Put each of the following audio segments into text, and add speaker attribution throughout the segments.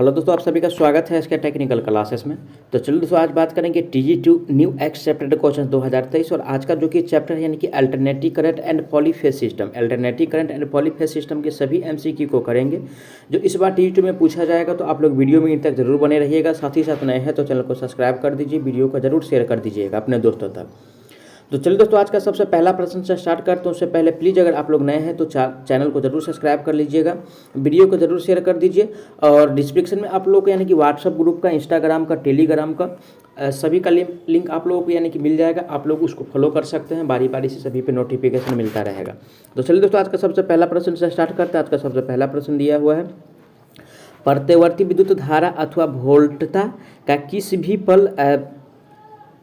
Speaker 1: Hello दोस्तों, आप सभी का स्वागत है इसके टेक्निकल क्लासेस में। तो चलो दोस्तों, आज बात करेंगे TG2 न्यू एक्सेप्टेड क्वेश्चन 2023 और आज का जो कि चैप्टर है यानी कि alternative current and polyphase system. Alternative current and polyphase system के सभी MCQ को करेंगे जो इस बार TG2 में पूछा जाएगा। तो आप लोग वीडियो में इन तक जरूर बने रहिएगा। साथ ही साथ नए हैं तो चैनल को सब्सक्राइब कर दीजिए, वीडियो को जरूर शेयर कर दीजिएगा अपने दोस्तों तक। तो चलिए दोस्तों, आज का सबसे पहला प्रश्न से स्टार्ट करते हैं। उससे पहले प्लीज़ अगर आप लोग नए हैं तो चैनल को जरूर सब्सक्राइब कर लीजिएगा, वीडियो को जरूर शेयर कर दीजिए और डिस्क्रिप्शन में आप लोग को यानी कि व्हाट्सअप ग्रुप का, इंस्टाग्राम का, टेलीग्राम का सभी का लिंक आप लोगों को यानी कि मिल जाएगा। आप लोग उसको फॉलो कर सकते हैं, बारी बारी से सभी पे नोटिफिकेशन मिलता रहेगा। तो चलिए दोस्तों, आज का सबसे पहला प्रश्न से स्टार्ट करते हैं। आज का सबसे पहला प्रश्न दिया हुआ है, प्रत्यवर्ती विद्युत धारा अथवा वोल्टता का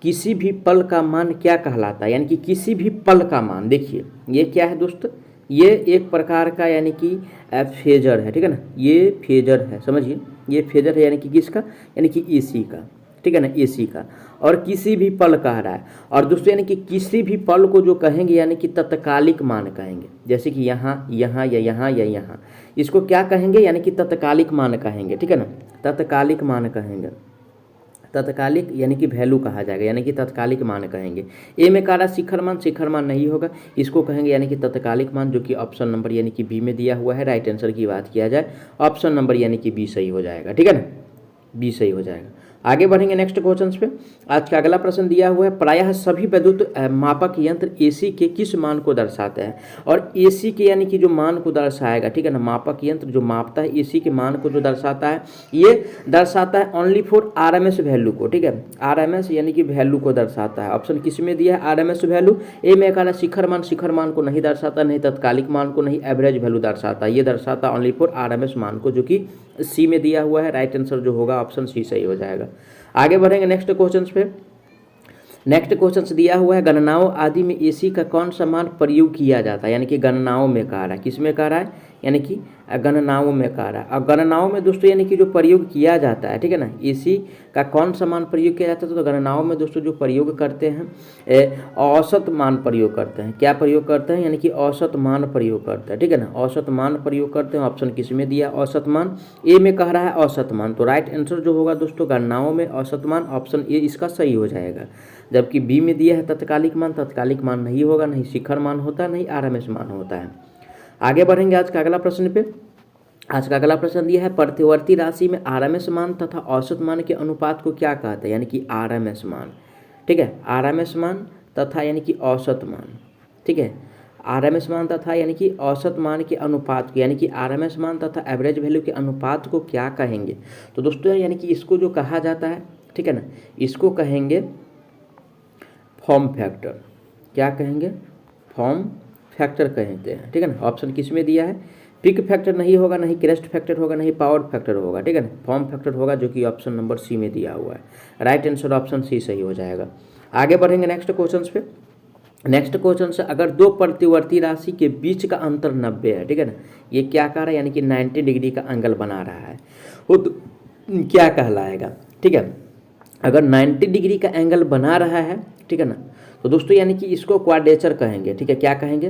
Speaker 1: किसी भी पल का मान क्या कहलाता है। यानी कि किसी भी पल का मान, देखिए ये क्या है दोस्त, ये एक प्रकार का यानी कि फेजर है, ठीक है ना। ये फेजर है, समझिए ये फेजर है यानी कि किसका, यानी कि AC का, ठीक है ना, AC का। और किसी भी पल कह रहा है। और दोस्तों यानी कि किसी भी पल को जो कहेंगे यानी कि तत्कालिक मान कहेंगे। जैसे कि यहाँ यहाँ या यहाँ या यहाँ, इसको क्या कहेंगे, यानी कि तत्कालिक मान कहेंगे, ठीक है ना। तत्कालिक मान कहेंगे, तत्कालिक यानी कि वैल्यू कहा जाएगा, यानी कि तत्कालिक मान कहेंगे। ए में कह रहा शिखर मान नहीं होगा, इसको कहेंगे यानी कि तत्कालिक मान, जो कि ऑप्शन नंबर यानी कि बी में दिया हुआ है। राइट आंसर की बात किया जाए ऑप्शन नंबर यानी कि बी सही हो जाएगा, ठीक है ना, बी सही हो जाएगा। आगे बढ़ेंगे नेक्स्ट क्वेश्चन पे। आज का अगला प्रश्न दिया हुआ है, प्रायः सभी विद्युत मापक यंत्र AC के किस मान को दर्शाते हैं। और AC के यानी कि जो मान को दर्शाएगा, ठीक है ना, मापक यंत्र जो मापता है AC के मान को जो दर्शाता है, ये दर्शाता है ओनली फॉर RMS वैल्यू को, ठीक है। RMS यानी कि वैल्यू को दर्शाता है। ऑप्शन किस में दिया है, RMS वैल्यू। ए में कहा शिखर मान को नहीं दर्शाता, नहीं तत्कालिक मान को, नहीं एवरेज वैल्यू दर्शाता है। ये दर्शाता ओनली फॉर RMS मान को, जो कि C में दिया हुआ है। राइट आंसर जो होगा ऑप्शन C सही हो जाएगा। आगे बढ़ेंगे नेक्स्ट क्वेश्चन पे। नेक्स्ट क्वेश्चन दिया हुआ है, गणनाओं आदि में AC का कौन सा मान प्रयोग किया जाता है। यानी कि गणनाओं में कह रहा है, किस में कह रहा है, यानी कि गणनाओं में कह रहा है। और गणनाओं में दोस्तों यानी कि जो प्रयोग किया जाता है, ठीक है ना, AC का कौन सा मान प्रयोग किया जाता है। तो गणनाओं में दोस्तों जो प्रयोग करते हैं औसत मान प्रयोग करते हैं। क्या प्रयोग करते हैं, यानी कि औसत मान प्रयोग करते हैं, ठीक है ना, औसत मान प्रयोग करते हैं। ऑप्शन किस में दिया, औसत मान। ए में कह रहा है औसत मान, तो राइट आंसर जो होगा दोस्तों गणनाओं में औसत मान, ऑप्शन ए इसका सही हो जाएगा। जबकि बी में दिया है तत्कालिक मान, तत्कालिक मान नहीं होगा, नहीं शिखर मान होता है, नहीं RMS मान होता है। आगे बढ़ेंगे आज का अगला प्रश्न पे। आज का अगला प्रश्न दिया है, प्रतिवर्ती राशि में RMS मान तथा औसत मान के अनुपात को क्या कहते हैं। यानी कि RMS मान, ठीक है, RMS मान तथा यानी कि औसत मान, ठीक है, RMS मान तथा यानी कि औसत मान के अनुपात को, यानी कि RMS मान तथा एवरेज वैल्यू के अनुपात को क्या कहेंगे। तो दोस्तों यानी कि इसको जो कहा जाता है, ठीक है ना, इसको कहेंगे फॉर्म फैक्टर। क्या कहेंगे, फॉर्म फैक्टर कहते हैं, ठीक है ना। ऑप्शन किस में दिया है, पिक फैक्टर नहीं होगा, नहीं क्रेस्ट फैक्टर होगा, नहीं पावर फैक्टर होगा, ठीक है ना, फॉर्म फैक्टर होगा, जो कि ऑप्शन नंबर C में दिया हुआ है। राइट आंसर ऑप्शन C सही हो जाएगा। आगे बढ़ेंगे नेक्स्ट क्वेश्चन पे। नेक्स्ट क्वेश्चन से, अगर दो प्रतिवर्ती राशि के बीच का अंतर 90 है, ठीक है ना, ये क्या कह रहा है, यानी कि 90 डिग्री का एंगल बना रहा है, वो तो क्या कहलाएगा, ठीक है। अगर 90 डिग्री का एंगल बना रहा है, ठीक है ना, तो दोस्तों यानी कि इसको क्वाड्रेचर कहेंगे, ठीक है। क्या कहेंगे,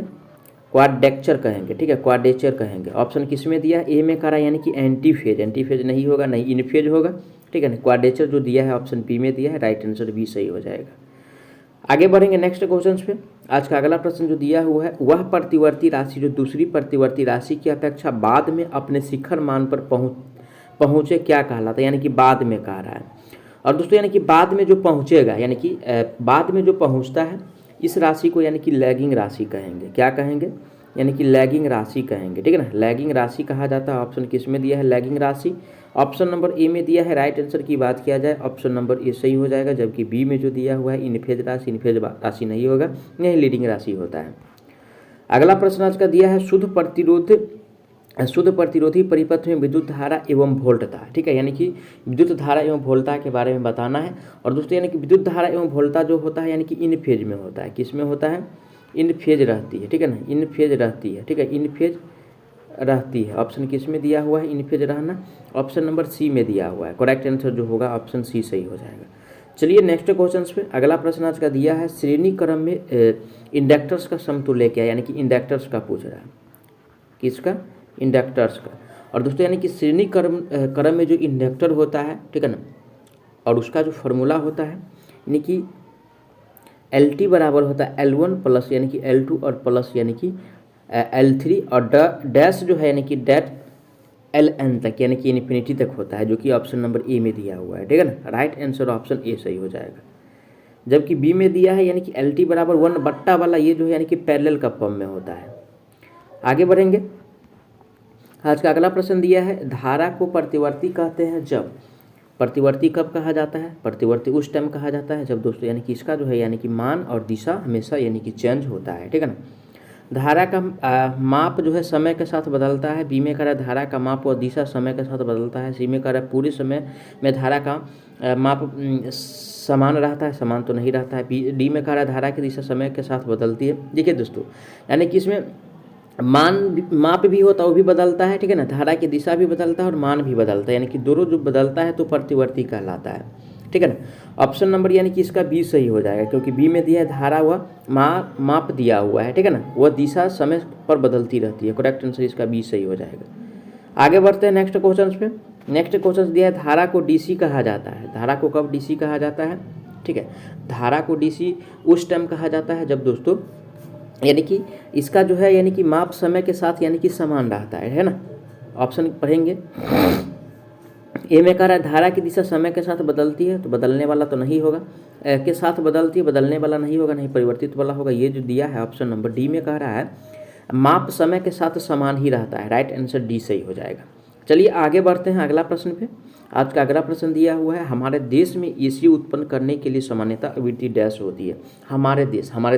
Speaker 1: क्वाड्रेचर कहेंगे, ठीक है, क्वाड्रेचर कहेंगे। ऑप्शन किस में दिया, ए में कह रहा है यानी कि एंटी फेज। एंटी फेज नहीं होगा, नहीं इन फेज होगा, ठीक है ना। क्वाड्रेचर जो दिया है ऑप्शन बी में दिया है। राइट आंसर बी सही हो जाएगा। आगे बढ़ेंगे नेक्स्ट क्वेश्चन पे। आज का अगला प्रश्न जो दिया हुआ है, वह प्रतिवर्ती राशि जो दूसरी प्रतिवर्ती राशि की अपेक्षा बाद में अपने शिखर मान पर पहुँचे क्या कहलाता है। यानी कि बाद में कह रहा है। और दोस्तों यानी कि बाद में जो पहुँचेगा, यानी कि बाद में जो पहुँचता है, इस राशि को यानी कि लैगिंग राशि कहेंगे। क्या कहेंगे, यानी कि लैगिंग राशि कहेंगे, ठीक है ना, लैगिंग राशि कहा जाता है। ऑप्शन किस में दिया है, लैगिंग राशि। ऑप्शन नंबर ए में दिया है। राइट आंसर की बात किया जाए ऑप्शन नंबर ए सही हो जाएगा। जबकि बी में जो दिया हुआ है इनफेज राशि, इनफेज राशि नहीं होगा, यही लीडिंग राशि होता है। अगला प्रश्न आज का दिया है, शुद्ध प्रतिरोधी परिपथ में विद्युत धारा एवं वोल्टता, ठीक है, यानी कि विद्युत धारा एवं वोल्टता के बारे में बताना है। और दोस्तों यानी कि विद्युत धारा एवं वोल्टता जो होता है यानी कि इन फेज में होता है। किस में होता है, इन फेज रहती है, ठीक है ना, इन फेज रहती है, ठीक है, इन फेज रहती है। ऑप्शन किस में दिया हुआ है, इन फेज रहना, ऑप्शन नंबर C में दिया हुआ है। करेक्ट आंसर जो होगा ऑप्शन C सही हो जाएगा। चलिए नेक्स्ट क्वेश्चन पे। अगला प्रश्न आज का दिया है, श्रेणी क्रम में इंडक्टर्स का समतुल्य क्या है। यानी कि इंडक्टर्स का पूछ रहा है, किसका, इंडक्टर्स का। और दोस्तों यानी कि श्रेणी क्रम में जो इंडक्टर होता है, ठीक है ना, और उसका जो फार्मूला होता है यानी कि LT बराबर होता है L1 प्लस यानी कि L2 और प्लस यानी कि L3 और डैश जो है यानी कि डैट LN तक यानी कि इन्फिनिटी तक होता है, जो कि ऑप्शन नंबर ए में दिया हुआ है, ठीक है ना। राइट आंसर ऑप्शन ए सही हो जाएगा। जबकि बी में दिया है यानी कि LT बराबर 1 बट्टा वाला, ये जो है यानी कि पैरेलल का फॉर्म में होता है। आगे बढ़ेंगे। आज का अगला प्रश्न दिया है, धारा को प्रतिवर्ती कहते हैं जब। प्रतिवर्ती कब कहा जाता है? प्रतिवर्ती उस टाइम कहा जाता है जब दोस्तों यानी कि इसका जो है यानी कि मान और दिशा हमेशा यानी कि चेंज होता है, ठीक है ना। धारा का माप जो है समय के साथ बदलता है। बी में कह रहा है धारा का माप और दिशा समय के साथ बदलता है। सी में कह रहा है पूरे समय में धारा का माप समान रहता है। समान तो नहीं रहता है। डी में कह रहा है धारा की दिशा समय के साथ बदलती है। देखिए दोस्तों यानी कि इसमें माप भी होता है, वो भी बदलता है, ठीक है ना। धारा की दिशा भी बदलता है और मान भी बदलता है, यानी कि दोनों जो बदलता है तो प्रतिवर्ती कहलाता है, ठीक है ना। ऑप्शन नंबर यानी कि इसका बी सही हो जाएगा, क्योंकि बी में दिया है धारा व माप दिया हुआ है, ठीक है ना, वह दिशा समय पर बदलती रहती है। करेक्ट आंसर इसका बी सही हो जाएगा। आगे बढ़ते हैं नेक्स्ट क्वेश्चन पे। नेक्स्ट क्वेश्चन दिया है धारा को DC कहा जाता है। धारा को कब DC कहा जाता है? ठीक है, धारा को DC उस टाइम कहा जाता है जब दोस्तों यानी कि इसका जो है यानी कि माप समय के साथ यानी कि समान रहता है ना। ऑप्शन पढ़ेंगे। ए में कह रहा है धारा की दिशा समय के साथ बदलती है, तो बदलने वाला तो नहीं होगा। के साथ बदलती है, बदलने वाला नहीं होगा, नहीं परिवर्तित वाला होगा। ये जो दिया है ऑप्शन नंबर डी में कह रहा है माप समय के साथ समान ही रहता है। राइट आंसर डी सही हो जाएगा। चलिए आगे बढ़ते हैं अगला प्रश्न पे। आज का अगला प्रश्न दिया हुआ है, हमारे देश में AC उत्पन्न करने के लिए सामान्यतः आवृत्ति डैश होती है। हमारे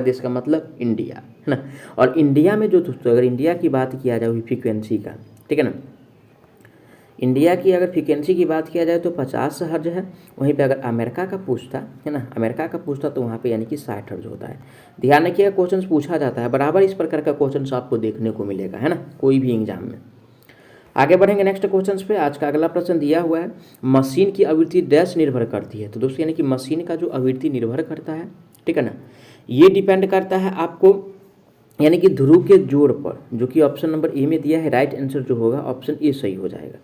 Speaker 1: देश का मतलब इंडिया है ना। और इंडिया में जो दोस्तों अगर इंडिया की बात किया जाए फ्रीक्वेंसी का, ठीक है ना, इंडिया की अगर फ्रीक्वेंसी की बात किया जाए तो 50 हर्ज है। वहीं पे अगर अमेरिका का पूछता है ना, अमेरिका का पूछता तो वहाँ पे यानी कि 60 हर्ज होता है। ध्यान रखिएगा, क्वेश्चन पूछा जाता है बराबर इस प्रकार का क्वेश्चन आपको देखने को मिलेगा, है ना, कोई भी एग्जाम में। आगे बढ़ेंगे नेक्स्ट क्वेश्चन पे। आज का अगला प्रश्न दिया हुआ है, मशीन की आवृत्ति डैश निर्भर करती है। तो दोस्तों यानी कि मशीन का जो आवृत्ति निर्भर करता है, ठीक है ना, ये डिपेंड करता है आपको यानी कि ध्रुव के जोड़ पर, जो कि ऑप्शन नंबर ए में दिया है। राइट आंसर जो होगा ऑप्शन ए सही हो जाएगा।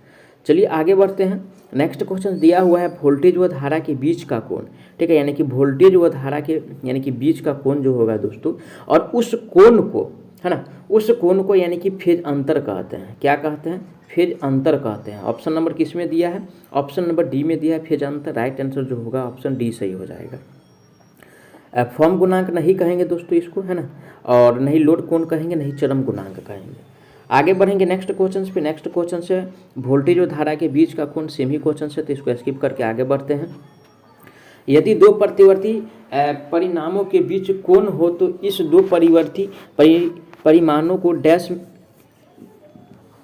Speaker 1: चलिए आगे बढ़ते हैं। नेक्स्ट क्वेश्चन दिया हुआ है, वोल्टेज व धारा के बीच का कोण, ठीक है, यानी कि वोल्टेज व धारा के यानी कि बीच का कोण जो होगा दोस्तों, और उस कोण को, है ना, उस कोण को यानी कि फेज अंतर कहते हैं। क्या कहते हैं? फेज अंतर कहते हैं। ऑप्शन नंबर किस में दिया है? ऑप्शन नंबर डी में दिया है फेज अंतर। राइट आंसर जो होगा ऑप्शन डी सही हो जाएगा। फॉर्म गुणांक नहीं कहेंगे दोस्तों इसको, है ना, और नहीं लोड कोण कहेंगे, नहीं चरम गुणांक कहेंगे। आगे बढ़ेंगे नेक्स्ट क्वेश्चन पे। नेक्स्ट क्वेश्चन से वोल्टेज और धारा के बीच का कोण सेम ही क्वेश्चन से, तो इसको स्किप करके आगे बढ़ते हैं। यदि दो प्रतिवर्ती परिणामों के बीच कोण हो तो इस दो परिवर्ती परिमाणों को डैश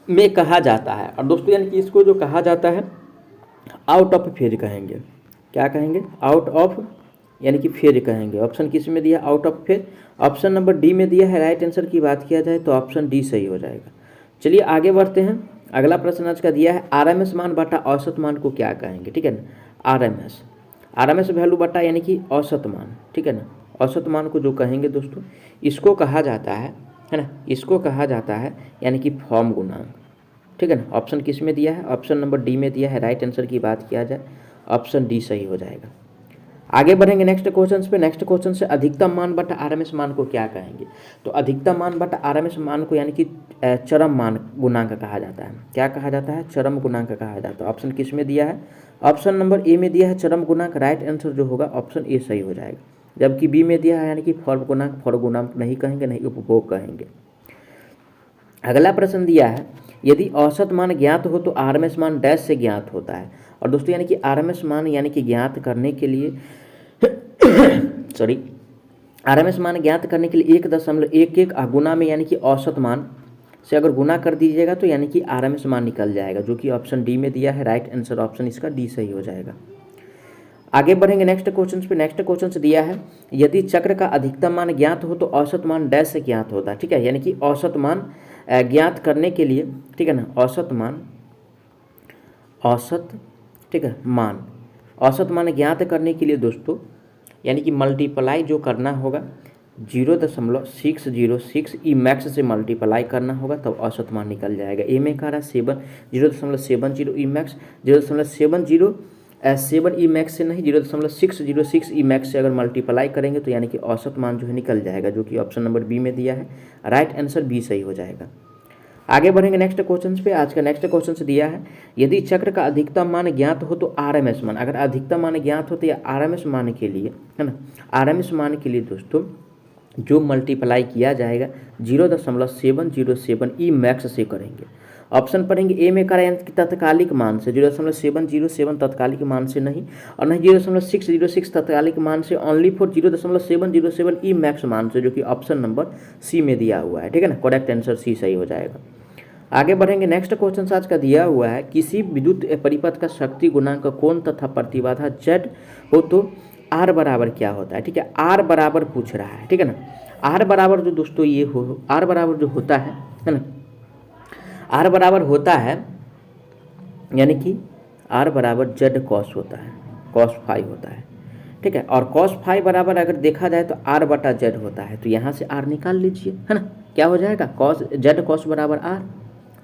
Speaker 1: में कहा जाता है। और दोस्तों यानी कि इसको जो कहा जाता है आउट ऑफ फेज कहेंगे। क्या कहेंगे? आउट ऑफ यानी कि फेज कहेंगे। ऑप्शन किस में दिया? Out of phase. Option number D में दिया है। राइट आंसर की बात किया जाए तो ऑप्शन डी सही हो जाएगा। चलिए आगे बढ़ते हैं। अगला प्रश्न आज का दिया है, RMS मान बटा औसत मान को क्या कहेंगे, ठीक है ना। RMS वैल्यू बटा यानी कि औसत मान, ठीक है ना, औसत मान को जो कहेंगे दोस्तों, इसको कहा जाता है ना, इसको कहा जाता है यानी कि फॉर्म गुणांक, ठीक है ना। ऑप्शन किस में दिया है? ऑप्शन नंबर डी में दिया है। राइट आंसर की बात किया जाए ऑप्शन डी सही हो जाएगा। आगे बढ़ेंगे नेक्स्ट क्वेश्चन पे। नेक्स्ट क्वेश्चन से अधिकतम मान बटा RMS मान को क्या कहेंगे? तो अधिकतम मान बटा RMS मान को यानी कि चरम मान गुणांक कहा जाता है। क्या कहा जाता है? चरम गुणांक कहा जाता है। ऑप्शन किस में दिया है? ऑप्शन नंबर ए में दिया है चरम गुणांक। राइट आंसर जो होगा ऑप्शन ए सही हो जाएगा। जबकि बी में दिया है यानी कि फॉर्म गुणांक नहीं कहेंगे, नहीं उपभोग कहेंगे। अगला प्रश्न दिया है, यदि औसत मान ज्ञात हो तो RMS मान डैश से ज्ञात होता है। और दोस्तों यानी कि RMS मान यानी कि ज्ञात करने के लिए RMS मान ज्ञात करने के लिए 1.11 गुना में यानी कि औसत मान से अगर गुना कर दीजिएगा तो यानी कि RMS मान निकल जाएगा, जो कि ऑप्शन डी में दिया है। राइट आंसर ऑप्शन इसका डी सही हो जाएगा। आगे बढ़ेंगे नेक्स्ट क्वेश्चन पे। नेक्स्ट क्वेश्चन से दिया है, यदि चक्र का अधिकतम मान ज्ञात हो तो औसत मान डैश से ज्ञात होता है, ठीक है, यानी कि औसत मान ज्ञात करने के लिए, ठीक है ना, औसत मान ज्ञात करने के लिए दोस्तों यानी कि मल्टीप्लाई जो करना होगा 0.606 ई मैक्स से मल्टीप्लाई करना होगा तब औसत मान निकल जाएगा। ए में कह रहा है 0.70 ई मैक्स, 0.7 ई मैक्स से नहीं 0.606 ई मैक्स से अगर मल्टीप्लाई करेंगे तो यानी कि औसत मान जो है निकल जाएगा, जो कि ऑप्शन नंबर बी में दिया है। राइट आंसर बी सही हो जाएगा। आगे बढ़ेंगे नेक्स्ट क्वेश्चन पे। आज का नेक्स्ट क्वेश्चन से दिया है, यदि चक्र का अधिकतम मान ज्ञात हो तो आरएमएस मान, अगर अधिकतम मान ज्ञात हो तो या आरएमएस मान के लिए, है ना, आरएमएस मान के लिए दोस्तों जो मल्टीप्लाई किया जाएगा 0.707 ई मैक्स से करेंगे। ऑप्शन पढ़ेंगे, ए में करें कि तत्कालिक मान से 0.707 तत्कालिक मान से नहीं, और नहीं 0.606 तत्कालिक मान से, ओनली फॉर 0.707 ई मैक्स मान से, जो कि ऑप्शन नंबर सी में दिया हुआ है। ठीक है ना, करेक्ट आंसर सी सही हो जाएगा। आगे बढ़ेंगे नेक्स्ट क्वेश्चन आज का दिया हुआ है, किसी विद्युत परिपथ का शक्ति गुणांक कोण तथा प्रतिबाधा जेड हो तो आर बराबर क्या होता है। ठीक है, आर बराबर पूछ रहा है। ठीक है ना, आर बराबर जो दोस्तों ये हो, आर बराबर जो होता है ना, आर बराबर होता है यानी कि आर बराबर जेड कॉस होता है, कॉस फाइव होता है। ठीक है, और कॉस फाइव बराबर अगर देखा जाए तो आर बटा जेड होता है, तो यहाँ से आर निकाल लीजिए, है ना, क्या हो जाएगा, कॉस जेड कॉस बराबर आर,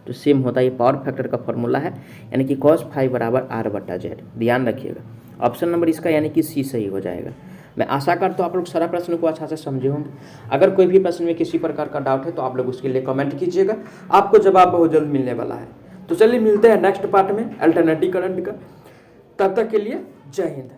Speaker 1: तो सेम होता है, ये पावर फैक्टर का फॉर्मूला है, यानी कि कॉस फाइव बराबर आर बटा जेड। ध्यान रखिएगा, ऑप्शन नंबर इसका यानी कि सी सही हो जाएगा। मैं आशा करता हूँ आप लोग सारा प्रश्न को अच्छा से समझे होंगे। अगर कोई भी प्रश्न में किसी प्रकार का डाउट है तो आप लोग उसके लिए कमेंट कीजिएगा, आपको जवाब बहुत जल्द मिलने वाला है। तो चलिए मिलते हैं नेक्स्ट पार्ट में अल्टरनेटिव करंट का, तब तक के लिए जय हिंद।